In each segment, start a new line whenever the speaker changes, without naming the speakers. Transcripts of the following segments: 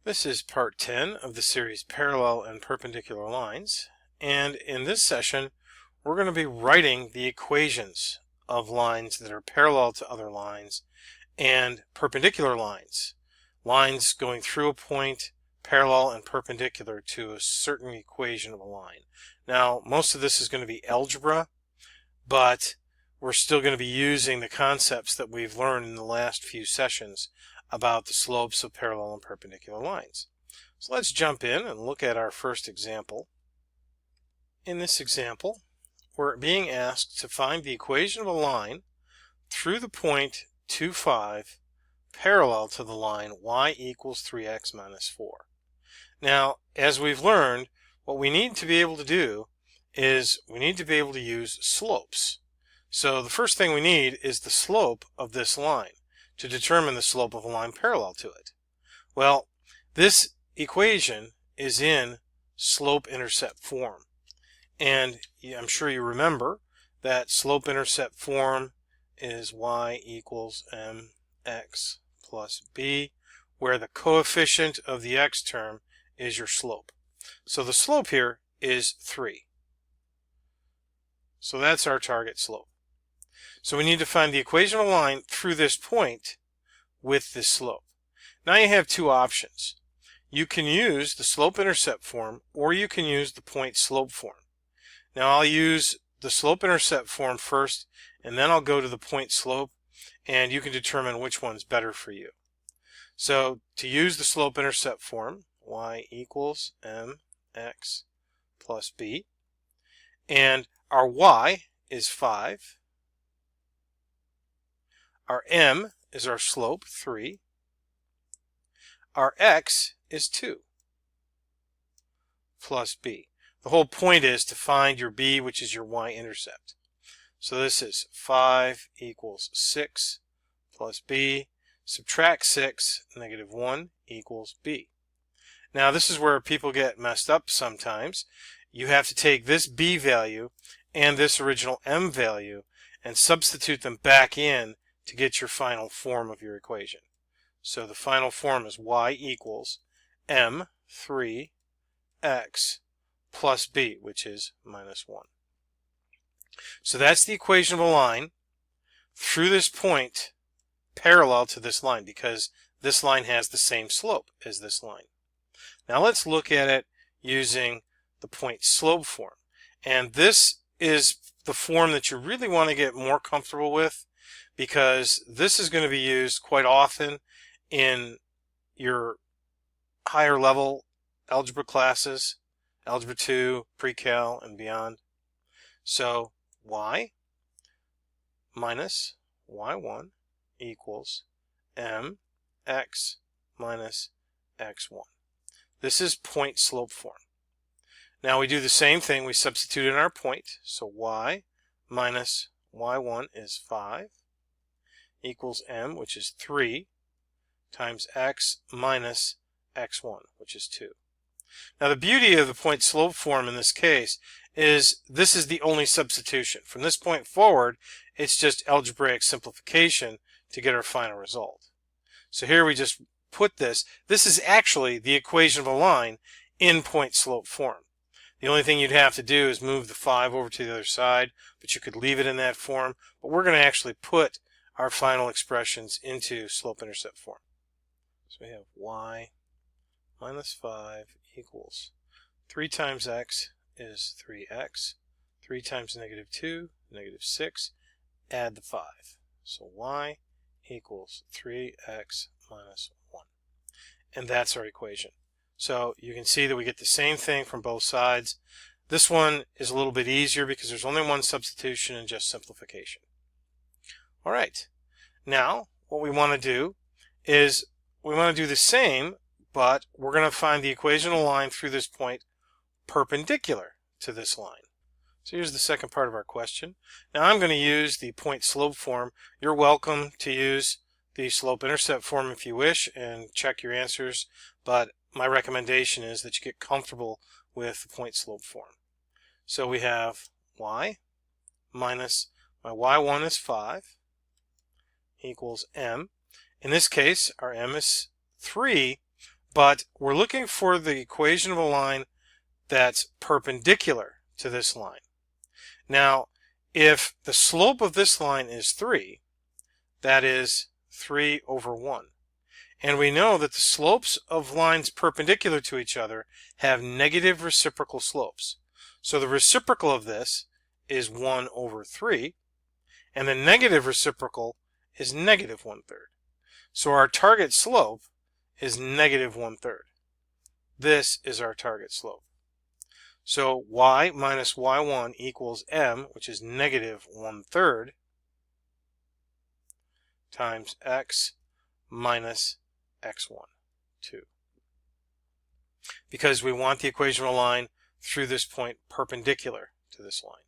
This is part 10 of the series Parallel and Perpendicular Lines, and in this session we're going to be writing the equations of lines that are parallel to other lines and perpendicular lines, lines going through a point parallel and perpendicular to a certain equation of a line. Now most of this is going to be algebra, but we're still going to be using the concepts that we've learned in the last few sessions about the slopes of parallel and perpendicular lines. So let's jump in and look at our first example. In this example, we're being asked to find the equation of a line through the point 2, 5 parallel to the line y equals 3x minus 4. Now, as we've learned, what we need to be able to do is we need to be able to use slopes. So the first thing we need is the slope of this line to determine the slope of a line parallel to it. Well, this equation is in slope-intercept form. And I'm sure you remember that slope-intercept form is y equals mx plus b, where the coefficient of the x term is your slope. So the slope here is 3. So that's our target slope. So we need to find the equation of a line through this point with this slope. Now you have two options. You can use the slope-intercept form, or you can use the point-slope form. Now I'll use the slope-intercept form first, and then I'll go to the point-slope, and you can determine which one's better for you. So to use the slope-intercept form, y equals mx plus b, and our y is 5. Our m is our slope, 3. Our x is 2 plus b. The whole point is to find your b, which is your y-intercept. So this is 5 equals 6 plus b. Subtract 6, negative 1 equals b. Now this is where people get messed up sometimes. You have to take this b value and this original m value and substitute them back in to get your final form of your equation. So the final form is y equals m3x plus b, which is minus 1. So that's the equation of a line through this point parallel to this line, because this line has the same slope as this line. Now let's look at it using the point-slope form. And this is the form that you really want to get more comfortable with, because this is going to be used quite often in your higher level algebra classes, Algebra 2, Pre-Cal, and beyond. So y minus y1 equals mx minus x1. This is point-slope form. Now we do the same thing. We substitute in our point. So y minus y1 is 5 equals m, which is 3, times x minus x1, which is 2. Now the beauty of the point-slope form in this case is this is the only substitution. From this point forward, it's just algebraic simplification to get our final result. So here we just put this. This is actually the equation of a line in point-slope form. The only thing you'd have to do is move the 5 over to the other side, but you could leave it in that form. But we're going to actually put our final expressions into slope-intercept form. So we have y minus 5 equals 3 times x is 3x, 3 times negative 2, negative 6, add the 5. So y equals 3x minus 1. And that's our equation. So you can see that we get the same thing from both sides. This one is a little bit easier because there's only one substitution and just simplification. All right. Now, what we want to do is we want to do the same, but we're going to find the equation of a line through this point perpendicular to this line. So here's the second part of our question. Now I'm going to use the point-slope form. You're welcome to use the slope-intercept form if you wish and check your answers, but my recommendation is that you get comfortable with the point-slope form. So we have y minus my y1 is 5 equals m. In this case, our m is 3, but we're looking for the equation of a line that's perpendicular to this line. Now, if the slope of this line is 3, that is 3 over 1. And we know that the slopes of lines perpendicular to each other have negative reciprocal slopes. So the reciprocal of this is 1 over 3, and the negative reciprocal is negative 1/3. So our target slope is negative 1/3. This is our target slope. So y minus y1 equals m, which is negative 1/3, times x minus x1, 2. Because we want the equation of a line through this point perpendicular to this line.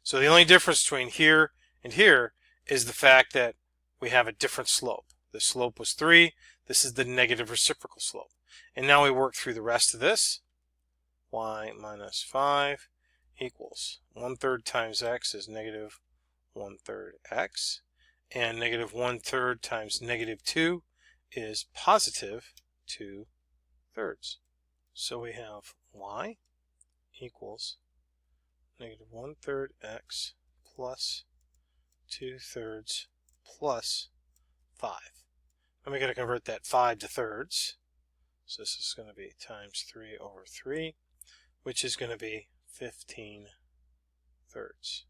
So the only difference between here and here is the fact that we have a different slope. The slope was 3. This is the negative reciprocal slope. And now we work through the rest of this. Y minus 5 equals 1/3 times x is negative 1/3 x. And negative 1/3 times negative 2 is positive 2/3. So we have y equals negative 1/3 x plus 2/3 plus 5. And we're going to convert that 5 to thirds. So this is going to be times 3 over 3, which is going to be 15 thirds.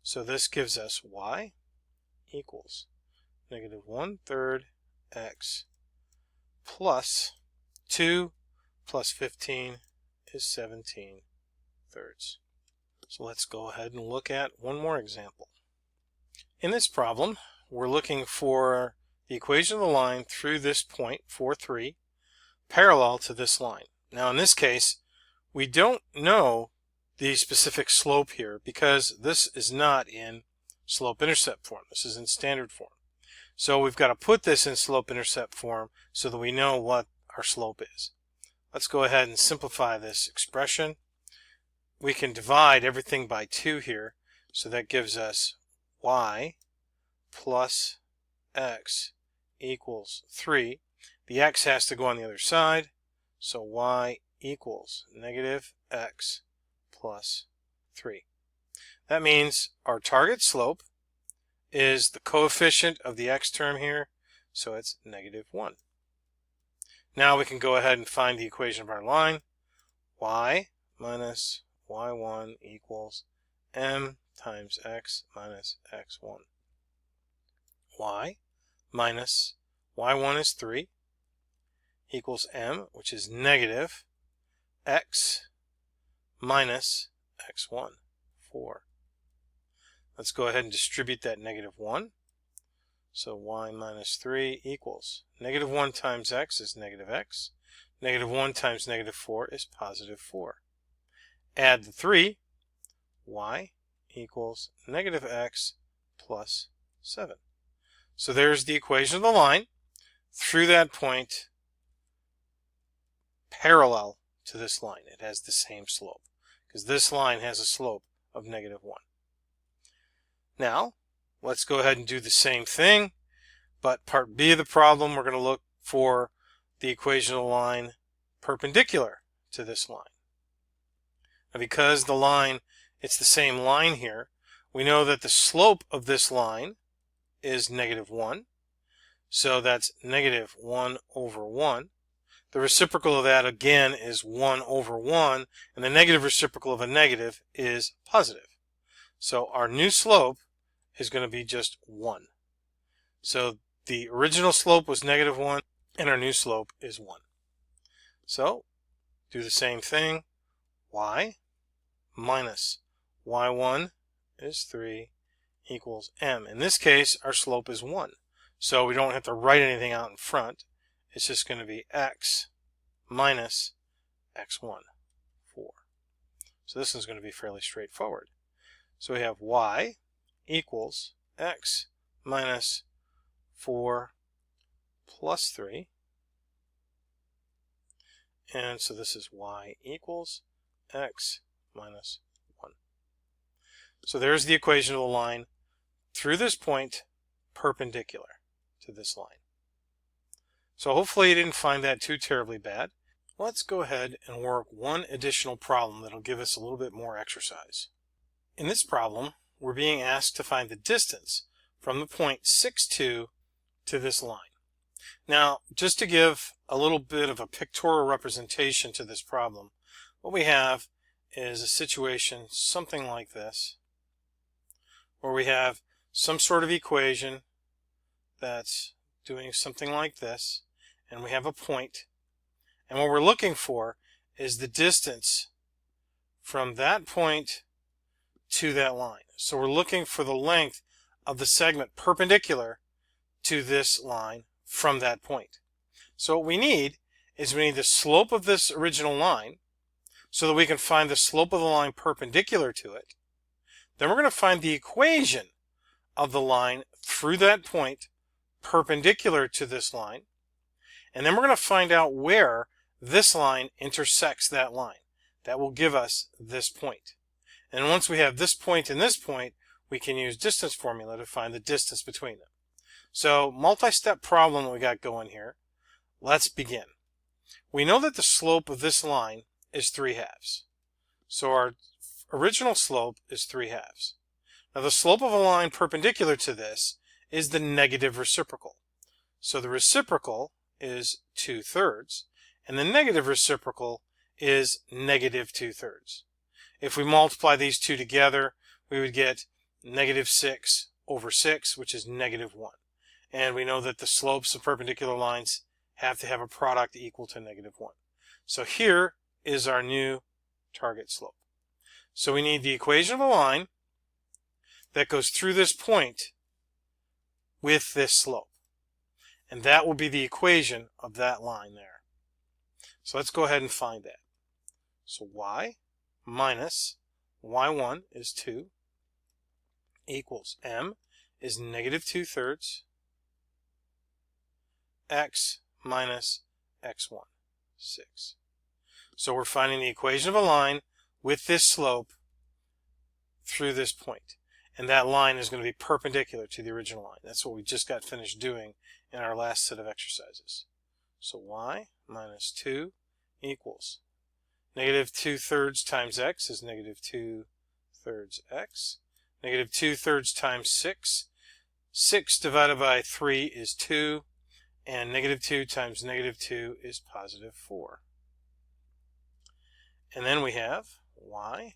So this gives us y equals negative 1/3 x plus 2 plus 15 is 17 thirds. So let's go ahead and look at one more example. In this problem, we're looking for the equation of the line through this point, 4, 3, parallel to this line. Now in this case, we don't know the specific slope here because this is not in slope-intercept form. This is in standard form. So we've got to put this in slope-intercept form so that we know what our slope is. Let's go ahead and simplify this expression. We can divide everything by 2 here, so that gives us y plus x equals 3. The x has to go on the other side, so y equals negative x plus 3. That means our target slope is the coefficient of the x term here, so it's negative 1. Now we can go ahead and find the equation of our line. Y minus y1 equals m times x minus x1. Y minus y1 is 3 equals m, which is negative x minus x1, 4. Let's go ahead and distribute that negative 1. So y minus 3 equals negative 1 times x is negative x. Negative 1 times negative 4 is positive 4. Add the 3, y equals negative x plus 7. So there's the equation of the line through that point parallel to this line. It has the same slope because this line has a slope of negative 1. Now, let's go ahead and do the same thing, but part B of the problem, we're going to look for the equation of the line perpendicular to this line. Now, because the line, it's the same line here, we know that the slope of this line is negative 1. So that's negative 1 over 1. The reciprocal of that, again, is 1 over 1, and the negative reciprocal of a negative is positive. So our new slope is going to be just 1. So the original slope was negative 1, and our new slope is 1. So do the same thing. Y minus y1 is 3 equals m. In this case, our slope is 1. So we don't have to write anything out in front. It's just going to be x minus x1, 4. So this one's going to be fairly straightforward. So we have y equals x minus 4 plus 3. And so this is y equals x minus 1. So there's the equation of the line through this point perpendicular to this line. So hopefully you didn't find that too terribly bad. Let's go ahead and work one additional problem that'll give us a little bit more exercise. In this problem, we're being asked to find the distance from the point 6, 2 to this line. Now, just to give a little bit of a pictorial representation to this problem, what we have is a situation something like this, where we have some sort of equation that's doing something like this, and we have a point, and what we're looking for is the distance from that point to that line. So we're looking for the length of the segment perpendicular to this line from that point. So what we need is we need the slope of this original line so that we can find the slope of the line perpendicular to it. Then we're going to find the equation of the line through that point perpendicular to this line. And then we're going to find out where this line intersects that line. That will give us this point. And once we have this point and this point, we can use distance formula to find the distance between them. So, multi-step problem that we got going here. Let's begin. We know that the slope of this line is 3/2. So our original slope is 3/2. Now the slope of a line perpendicular to this is the negative reciprocal. So the reciprocal is 2/3, and the negative reciprocal is negative 2/3. If we multiply these two together, we would get -6/6, which is -1. And we know that the slopes of perpendicular lines have to have a product equal to -1. So here is our new target slope. So we need the equation of a line that goes through this point with this slope. And that will be the equation of that line there. So let's go ahead and find that. So y minus y1 is 2 equals m is -2/3 x minus x1, 6. So we're finding the equation of a line with this slope through this point. And that line is going to be perpendicular to the original line. That's what we just got finished doing in our last set of exercises. So y minus 2 equals -2/3 times x is -2/3 x. -2/3 times 6. 6 divided by 3 is 2. And -2 times -2 is +4. And then we have y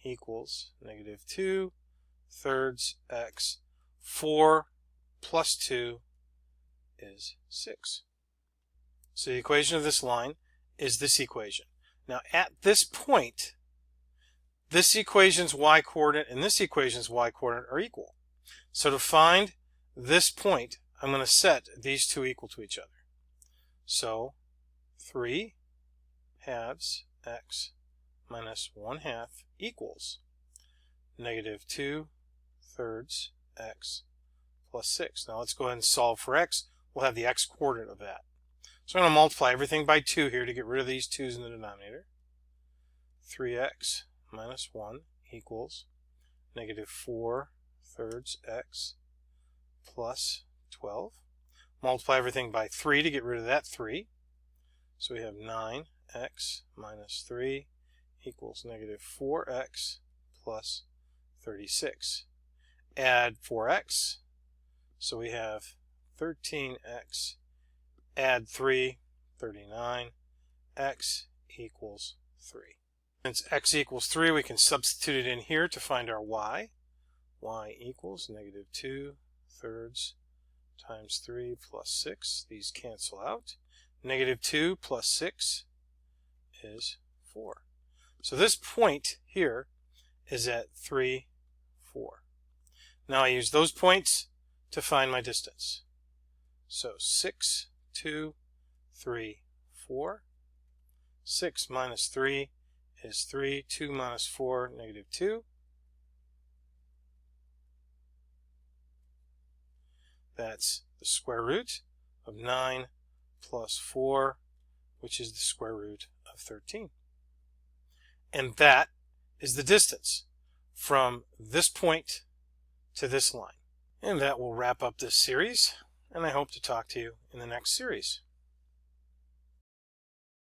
equals -2/3 x. 4 plus 2 is 6. So the equation of this line is this equation. Now at this point, this equation's y-coordinate and this equation's y-coordinate are equal. So to find this point, I'm going to set these two equal to each other. So 3/2 x minus 1/2 equals -2/3 x plus 6. Now let's go ahead and solve for x. We'll have the x-coordinate of that. So I'm going to multiply everything by 2 here to get rid of these 2's in the denominator. 3x minus 1 equals -4/3 x plus 12. Multiply everything by 3 to get rid of that 3. So we have 9x minus 3 equals -4x plus 36. Add 4x. So we have 13x. Add 3, 39. X equals 3. Since x equals 3, we can substitute it in here to find our y. Y equals -2/3 times 3 plus 6. These cancel out. -2 plus 6 is 4. So this point here is at 3, 4. Now I use those points to find my distance. So 6, 2, 3, 4. 6 minus 3 is 3. 2 minus 4, -2. That's the square root of 9 plus 4, which is the square root of 13. And that is the distance from this point to this line. And that will wrap up this series, and I hope to talk to you in the next series.